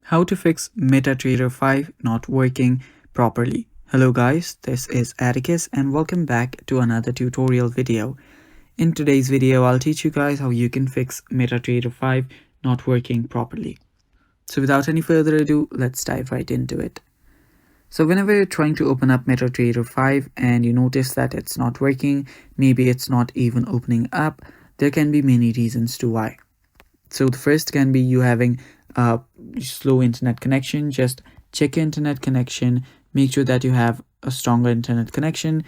How to fix MetaTrader 5 not working properly. Hello guys, this is Atticus and welcome back to another tutorial video. In today's video, I'll teach you guys how you can fix MetaTrader 5 not working properly. So without any further ado, let's dive right into it. So whenever you're trying to open up MetaTrader 5 and you notice that it's not working, maybe it's not even opening up, there can be many reasons to why. So the first can be you having a slow internet connection. Just check your internet connection, make sure that you have a stronger internet connection.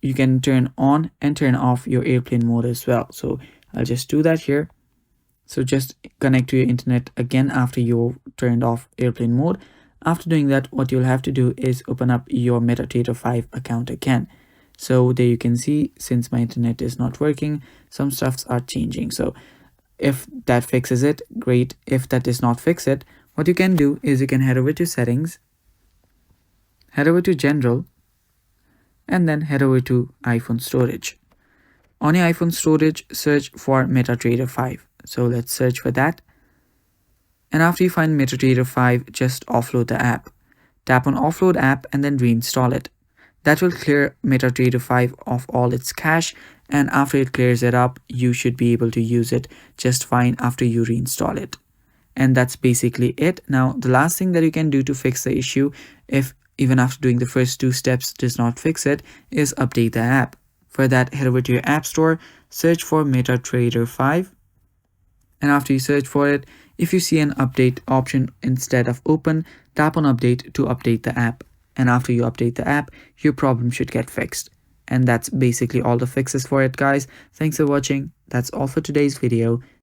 You can turn on and turn off your airplane mode as well. So I'll just do that here. So just connect to your internet again after you turned off airplane mode. After doing that, what you'll have to do is open up your MetaTrader 5 account again. So there you can see, since my internet is not working, some stuffs are changing. So if that fixes it, great. If that does not fix it, what you can do is you can head over to settings, head over to general, and then head over to iPhone storage. On your iPhone storage, search for MetaTrader 5. So let's search for that. And after you find MetaTrader 5, just offload the app. Tap on offload app and then reinstall it. That will clear MetaTrader 5 of all its cache, and after it clears it up, you should be able to use it just fine after you reinstall it. And that's basically it. Now, the last thing that you can do to fix the issue, if even after doing the first two steps does not fix it, is update the app. For that, head over to your app store, search for MetaTrader 5. And after you search for it, if you see an update option instead of open, tap on update to update the app. And after you update the app, your problem should get fixed. And that's basically all the fixes for it, guys. Thanks for watching. That's all for today's video.